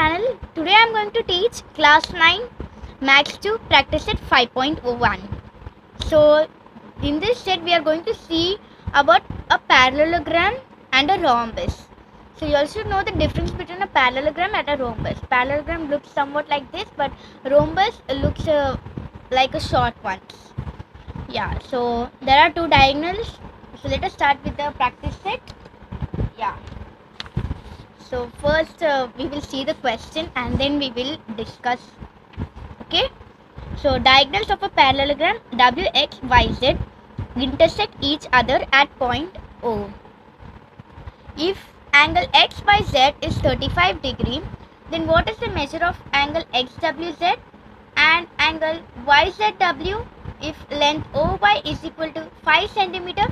channel. Today I am going to teach class 9 Max 2 practice set 5.01. So in this set we are going to see about a parallelogram and a rhombus. So you also know the difference between a parallelogram and a rhombus. Parallelogram looks somewhat like this, but rhombus looks like a short one. Yeah, so there are two diagonals. So let us start with the practice set. Yeah. So first we will see the question and then we will discuss. Okay. So diagonals of a parallelogram WX, YZ intersect each other at point O. If angle XYZ is 35 degree, then what is the measure of angle XWZ and angle YZW? If length OY is equal to 5 centimeter,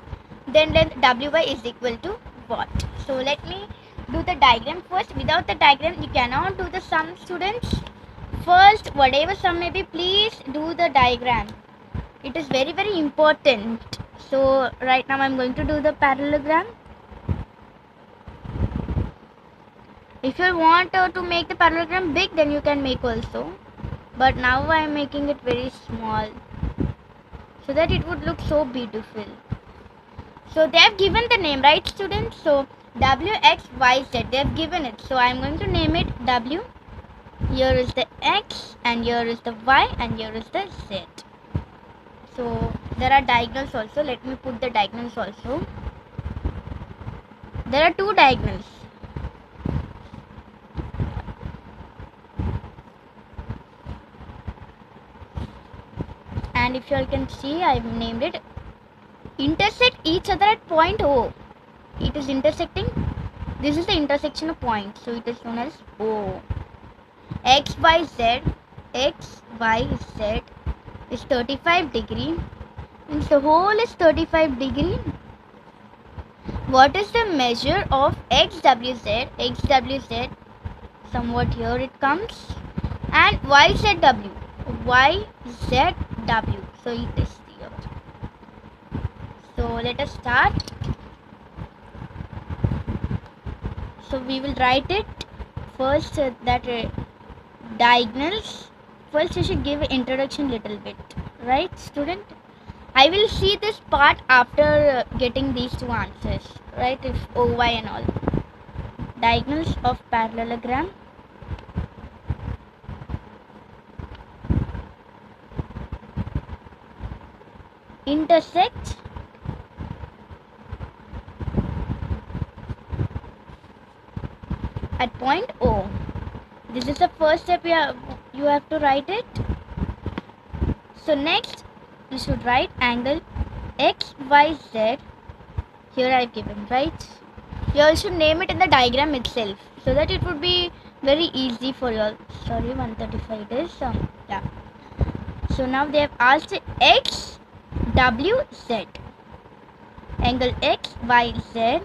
then length WY is equal to what? So let me do the diagram first. Without the diagram you cannot do the sum, students. First, whatever sum may be, please do the diagram. It is very important. So right now I am going to do the parallelogram. If you want to make the parallelogram big, then you can make also, but now I am making it very small so that it would look so beautiful. So they have given the name, right students? So WXYZ, they have given it, so I am going to name it W. Here is the X and here is the Y and here is the Z. So there are diagonals also. Let me put the diagonals also. There are two diagonals. And if you all can see, I have named it intersect each other at point O. It is intersecting. This is the intersection of points, so it is known as O. XYZ is 35 degree. Means the whole is 35 degree. What is the measure of XWZ? XWZ, somewhat here it comes, and YZW. YZW. So it is here. So let us start. So we will write it first. Diagonals. First you should give an introduction little bit, right student? I will see this part after getting these two answers, right? If OY and all. Diagonals of parallelogram. Intersect at point O. This is the first step you have to write it. So next you should write angle XYZ. Here I have given, right? You also name it in the diagram itself so that it would be very easy for you all. Sorry, 135 it is. Yeah. So now they have asked XWZ. Angle XYZ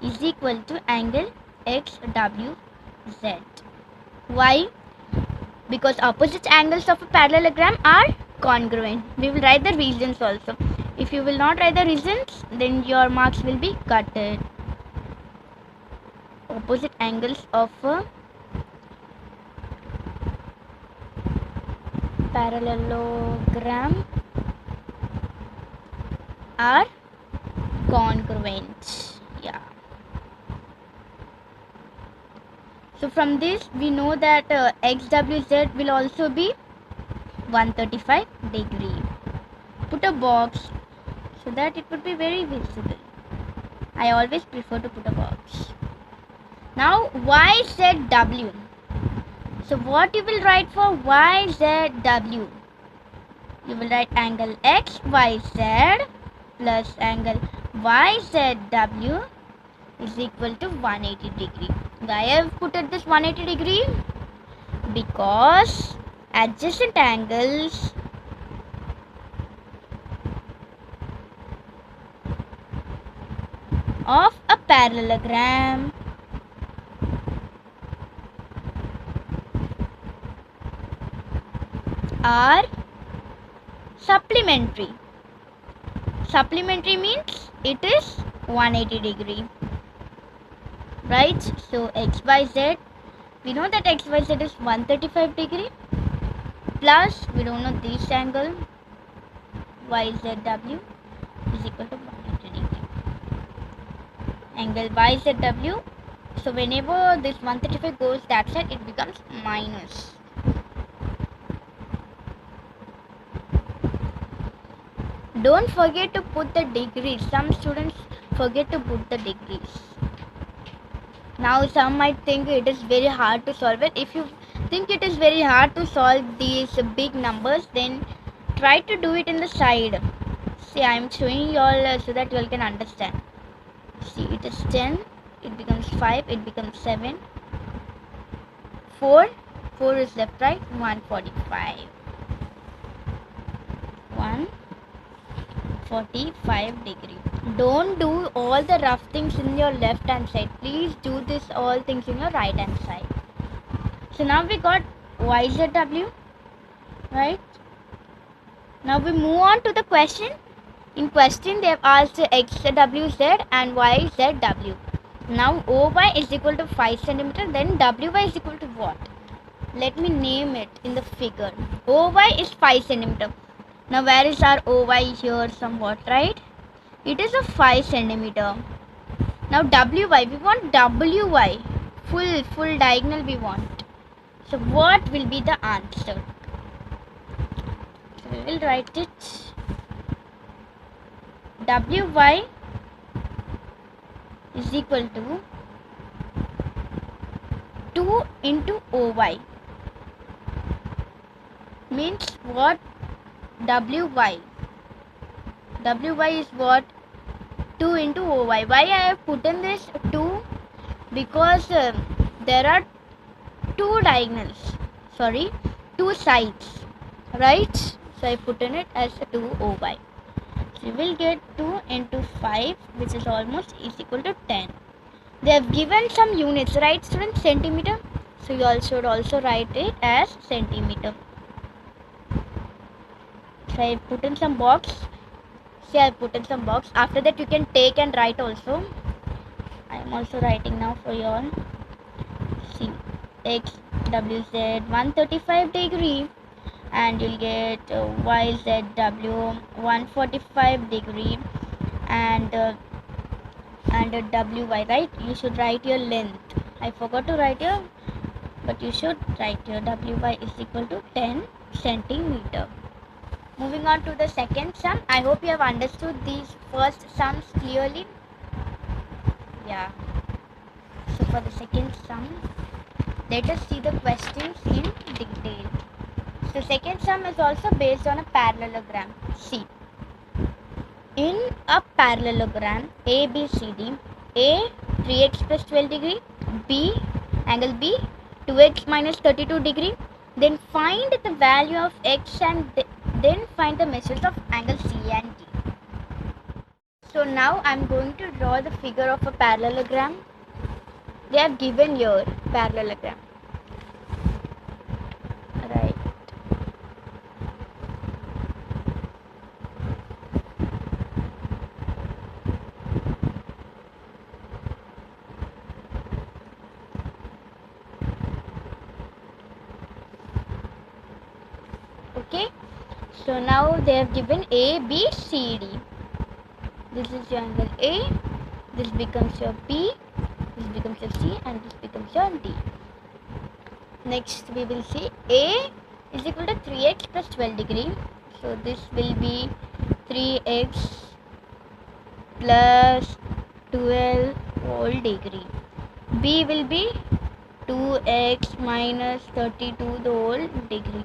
is equal to angle XWZ. Why? Because opposite angles of a parallelogram are congruent. We will write the reasons also. If you will not write the reasons, then your marks will be cutted. Opposite angles of a parallelogram are congruent. Yeah. So from this we know that XWZ will also be 135 degree. Put a box so that it would be very visible. I always prefer to put a box. Now YZW. So what you will write for YZW? You will write angle XYZ plus angle YZW is equal to 180 degree. Why I have put at this 180 degree? Because adjacent angles of a parallelogram are supplementary. Supplementary means it is 180 degree, right? So XYZ We know that XYZ is 135 degree plus we don't know this angle YZW is equal to 180 degree. Angle YZW. So whenever this 135 goes that side, it becomes minus. Don't forget to put the degrees. Some students forget to put the degrees. Now some might think it is very hard to solve it. If you think it is very hard to solve these big numbers, then try to do it in the side. See, I am showing you all so that you all can understand. See, it is 10, it becomes 5, it becomes 7, 4 is left, right, 145. 145 degree. Don't do all the rough things in your left hand side. Please do this all things in your right hand side. So now we got YZW, right? Now we move on to the question. In question they have asked XWZ and YZW. Now OY is equal to 5 centimeter, then WY is equal to what? Let me name it in the figure. OY is 5 centimeter. Now where is our OY here somewhat, right? It is a 5 centimeter. Now WY, we want WY. Full diagonal we want. So what will be the answer? So we will write it. WY is equal to 2 into OY. Means what? WY is what? 2 into OY. Why I have put in this 2? Because there are two sides, right? So I put in it as 2 OY. So you will get 2 into 5, which is almost is equal to 10. They have given some units, right students? Centimeter. So you all should also write it as centimeter. So I put in some box. See, I put in some box. After that you can take and write also. I am also writing now for you all. See, XWZ 135 degree and you'll get YZW 145 degree and WY, right? You should write your length. I forgot to write here, but you should write your WY is equal to 10 centimeter. Moving on to the second sum. I hope you have understood these first sums clearly. Yeah. So for the second sum, let us see the questions in detail. So second sum is also based on a parallelogram. See, in a parallelogram ABCD, A 3x plus 12 degree, B angle B 2x minus 32 degree, then find the value of x and then find the measures of angle C and D. So now I am going to draw the figure of a parallelogram. They have given here parallelogram. Right. Okay. So now they have given A, B, C, D. This is your angle A, this becomes your B, this becomes your C, and this becomes your D. Next we will see A is equal to 3x plus 12 degree. So this will be 3x plus 12 whole degree. B will be 2x minus 32 the whole degree.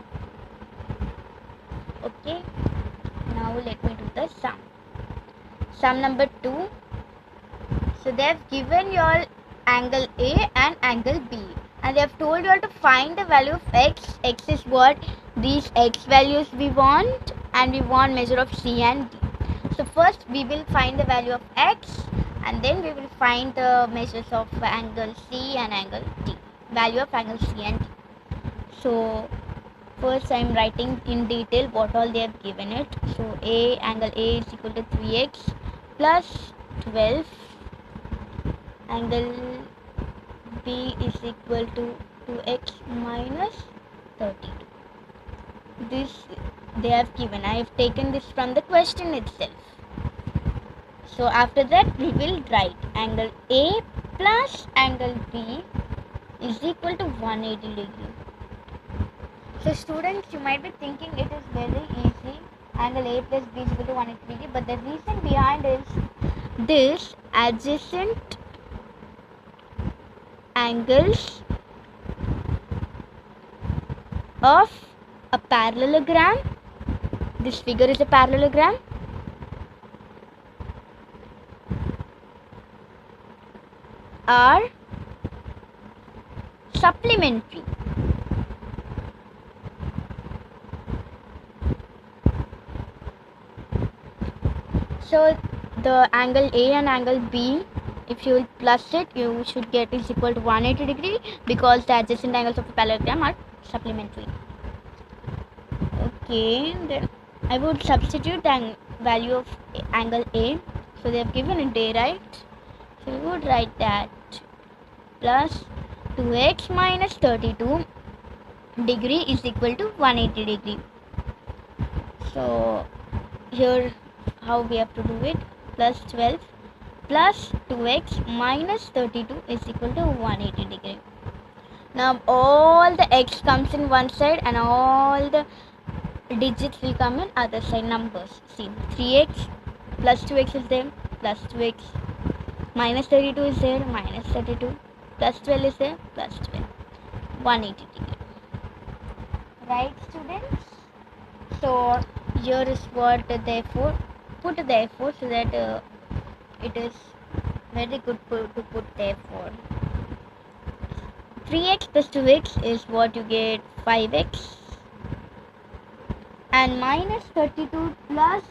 Okay. Now let me do the sum. Sum number 2. So they have given you all angle A and angle B, and they have told you all to find the value of x. X is what? These x values we want, and we want measure of C and D. So first we will find the value of x, and then we will find the measures of angle C and angle D. Value of angle C and D. So first I am writing in detail what all they have given it. So angle A is equal to 3x plus 12. Angle B is equal to 2x minus 32. This they have given. I have taken this from the question itself. So after that we will write angle A plus angle B is equal to 180 degree. So students, you might be thinking it is very easy. Angle A plus B is equal to 180 degree, but the reason behind is this adjacent angles of a parallelogram. This figure is a parallelogram. Are supplementary. So the angle A and angle B, if you will plus it, you should get is equal to 180 degree, because the adjacent angles of the parallelogram are supplementary. Okay, then I would substitute the value of angle A. So they have given it A, right? So we would write that plus 2x minus 32 degree is equal to 180 degree. So here how we have to do it, plus 12 plus 2x minus 32 is equal to 180 degree. Now all the x comes in one side and all the digits will come in other side, numbers. See, 3x plus 2x is there, plus 2x, minus 32 is there, minus 32, plus 12 is there, plus 12, 180 degree. Right, students? So here is what therefore put therefore, so that it is very good to put therefore. 3x plus 2x is what you get 5x, and minus 32 plus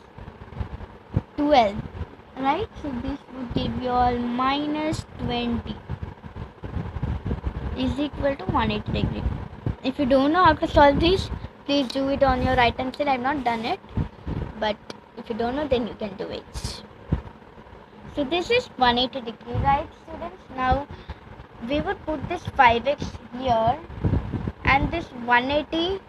12, right? So this would give you all minus 20 is equal to 180 degree. If you don't know how to solve this, please do it on your right hand side. I have not done it, but if you don't know, then you can do it. So this is 180 degree, right, students? Now we would put this 5x here, and this 180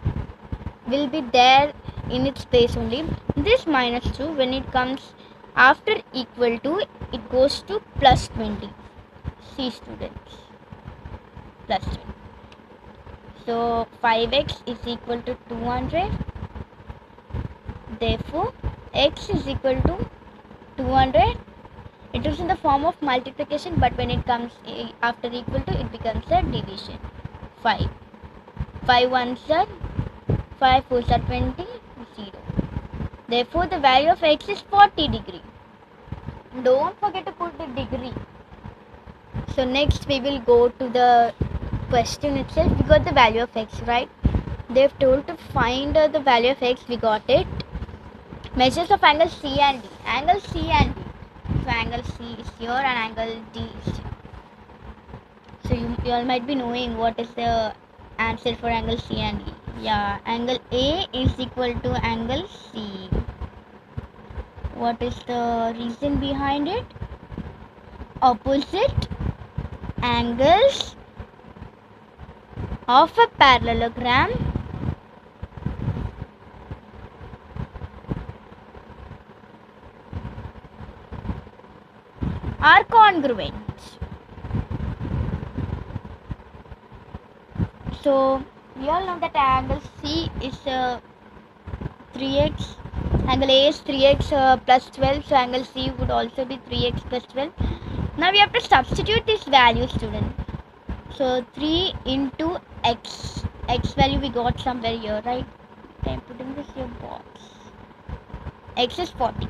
will be there in its place only. This minus 2, when it comes after equal to, it goes to plus 20. See, students, plus 20. So 5x is equal to 200. Therefore x is equal to 200. It is in the form of multiplication, but when it comes after equal to, it becomes a division. 5 ones are 5 4s are 20, 0. Therefore the value of x is 40 degree. Don't forget to put the degree. So next we will go to the question itself. We got the value of x, right? They've told to find the value of x. We got it. Measures of angle C and D. Angle C and D. So angle C is here and angle D is here. So you all might be knowing what is the answer for angle C and D. Yeah, angle A is equal to angle C. What is the reason behind it? Opposite angles of a parallelogram are congruent. So we all know that angle C is 3x, angle A is 3x plus 12, so angle C would also be 3x plus 12. Now we have to substitute this value, student. So 3 into x value we got somewhere here, right? I am putting this here box. X is 40.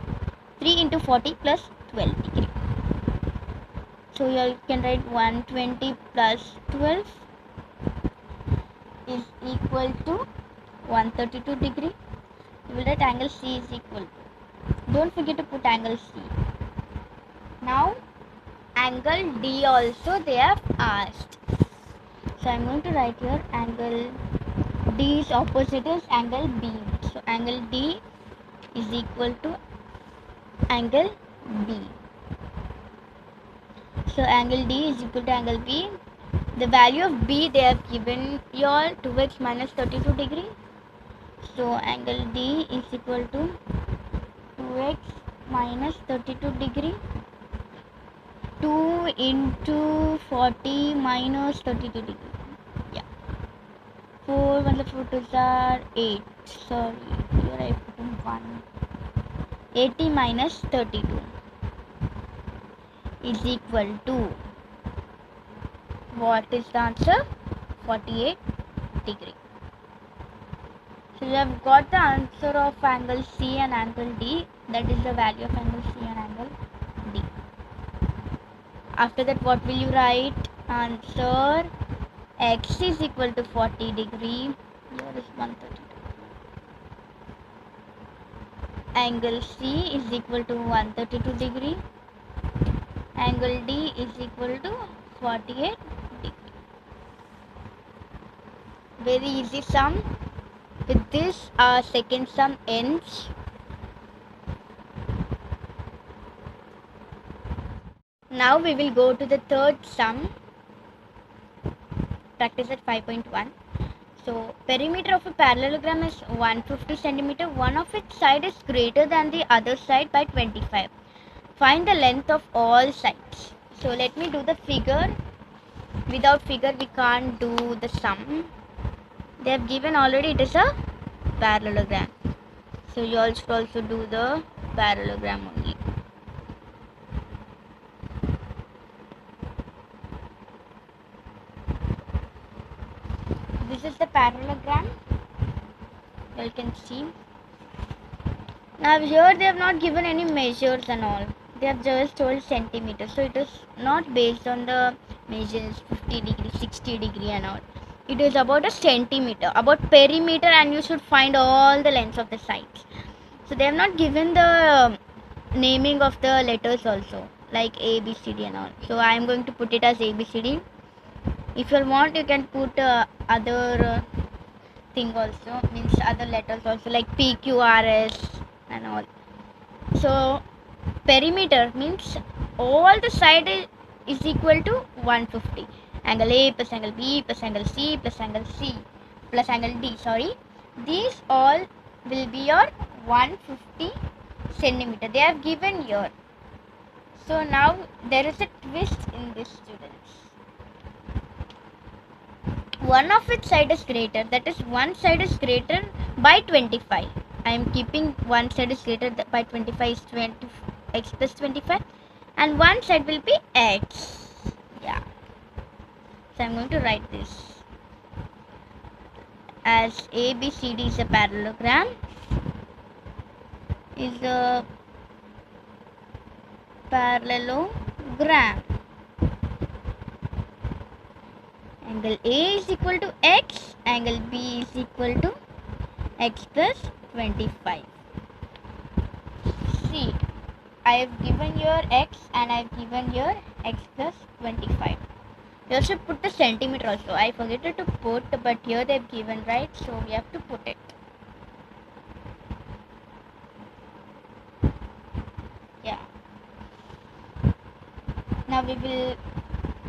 3 into 40 plus 12 degree. So you can write 120 plus 12 is equal to 132 degree. You will write angle C is equal to. Don't forget to put angle C. Now angle D also they have asked. So I am going to write here angle D's opposite is angle B. So angle D is equal to angle B. So angle D is equal to angle B. The value of B they have given you all 2x minus 32 degree. So angle D is equal to 2x minus 32 degree. 2 into 40 minus 32 degree. Yeah. 4 1 4 2s are 8. Sorry, here I put in 1. 80 minus 32 is equal to, what is the answer? 48 degree. So we have got the answer of angle C and angle D. That is the value of angle C and angle D. After that, what will you write? Answer x is equal to 40 degree. Here is 132. Angle C is equal to 132 degree. Angle D is equal to 48 degree. Very easy sum. With this, our second sum ends. Now we will go to the third sum. Practice at 5.1. So perimeter of a parallelogram is 150 centimeter. One of its side is greater than the other side by 25. Find the length of all sides. So let me do the figure. Without figure we can't do the sum. They have given already, it is a parallelogram. So you all should also do the parallelogram only. This is the parallelogram. You can see. Now here they have not given any measures and all. They have just told centimeters. So it is not based on the measures 50 degree, 60 degree and all. It is about a centimeter, about perimeter, and you should find all the lengths of the sides. So they have not given the naming of the letters also, like A, B, C, D and all. So I am going to put it as A, B, C, D. If you want, you can put other thing also, means other letters also, like P, Q, R, S and all. So perimeter means all the side is equal to 150. Angle A plus angle B plus angle C plus angle C plus angle D. Sorry, these all will be your 150 centimeter. They have given here. So now there is a twist in this, students. One of its side is greater, that is one side is greater by 25. I am keeping one side is greater by 25 is 20, x plus 25, and one side will be x. Yeah. So I am going to write this as ABCD is a parallelogram. Is a parallelogram. Angle A is equal to x, angle B is equal to x plus 25. See, I have given here x and I have given here x plus 25. You should put the centimeter also. I forget to put, but here they have given, right? So we have to put it. Yeah. Now we will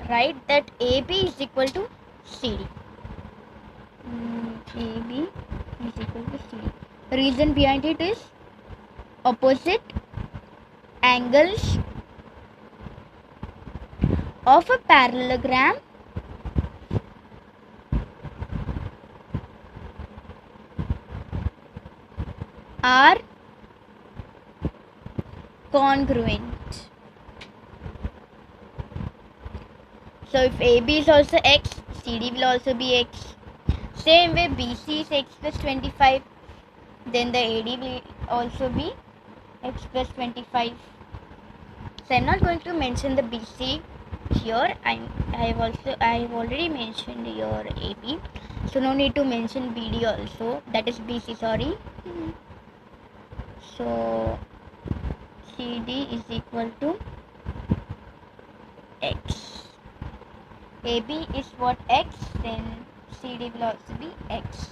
write that AB is equal to CD. AB is equal to CD. Reason behind it is opposite angles of a parallelogram are congruent. So if AB is also x, CD will also be x. Same way BC is x plus 25, then the AD will also be x plus 25. So I'm not going to mention the BC here. I have already mentioned your AB, so no need to mention BD also. That is BC. Sorry. So CD is equal to x. AB is what, x, then CD will also be x.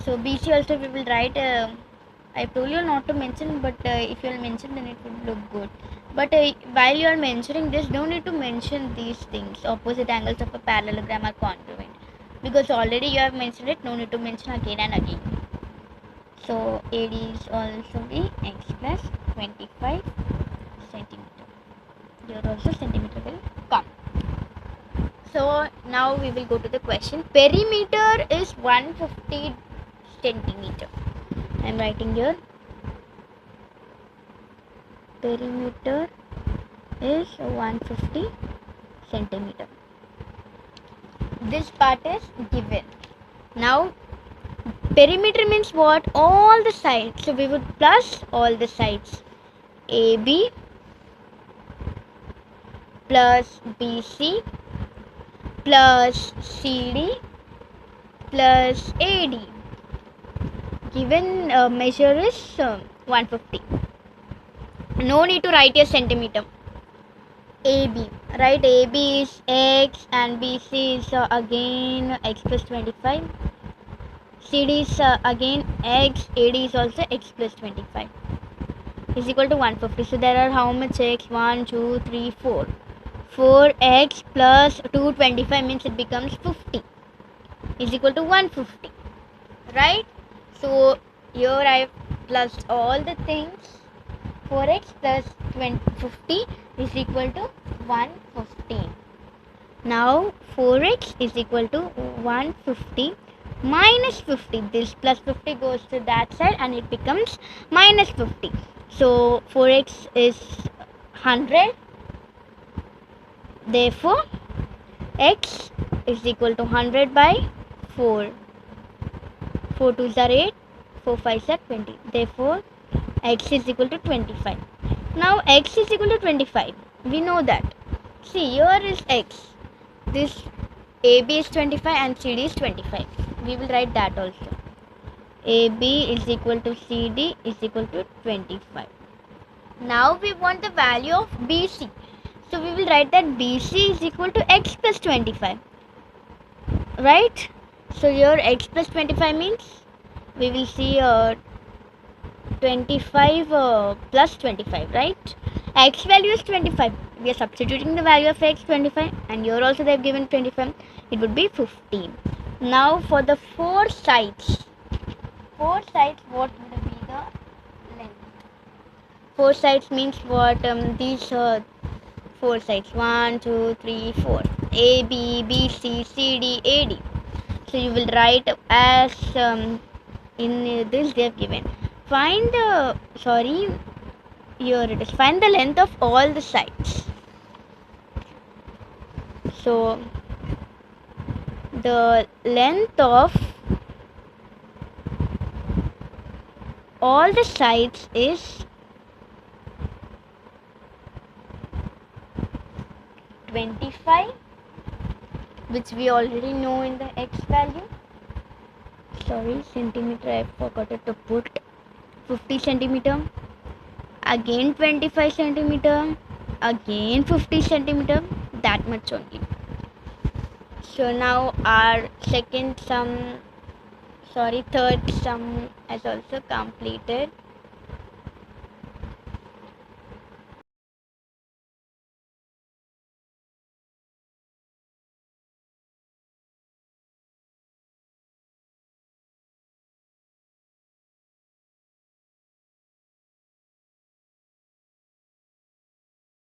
So BC also we will write. I told you not to mention, but if you will mention, then it will look good. But while you are mentioning this, don't need to mention these things. Opposite angles of a parallelogram are congruent, because already you have mentioned it. No need to mention again and again. So AD is also be x plus 25 centimeter. Here also centimeter will come. So now we will go to the question. Perimeter is 150 centimeter. I am writing here. Perimeter is 150 centimeter. This part is given. Now perimeter means what? All the sides. So we would plus all the sides. AB plus BC plus CD plus AD. Given measure is 150. No need to write a centimeter. AB, right? AB is x and BC is again x plus 25. CD is again x, AD is also x plus 25 is equal to 150. So there are how much x? 1, 2, 3, 4. 4x plus 225 means it becomes 50 is equal to 150, right? So here I have plused all the things. 4x plus 50 is equal to 150. Now 4x is equal to 150 minus 50. This plus 50 goes to that side and it becomes minus 50. So 4x is 100. Therefore x is equal to 100 by 4. 4 2s are 8. 4 5s are 20. Therefore x is equal to 25. Now x is equal to 25. We know that. See, here is x. This AB is 25 and CD is 25. We will write that also. AB is equal to CD is equal to 25. Now we want the value of BC. So we will write that BC is equal to x plus 25. Right? So here x plus 25 means we will see 25 plus 25, right? X value is 25. We are substituting the value of x 25 and here also they have given 25. It would be 15. Now for the four sides what would be the length? Four sides means what? These four sides 1 2 3 4 A B B C C D A D. So you will write as in this they have given. Find the here it is. Find the length of all the sides. So the length of all the sides is 25, which we already know in the x value. Sorry, centimeter, I forgot to put 50 centimeter. Again 25 centimeter. Again 50 centimeter. That much only. So now our third sum is also completed.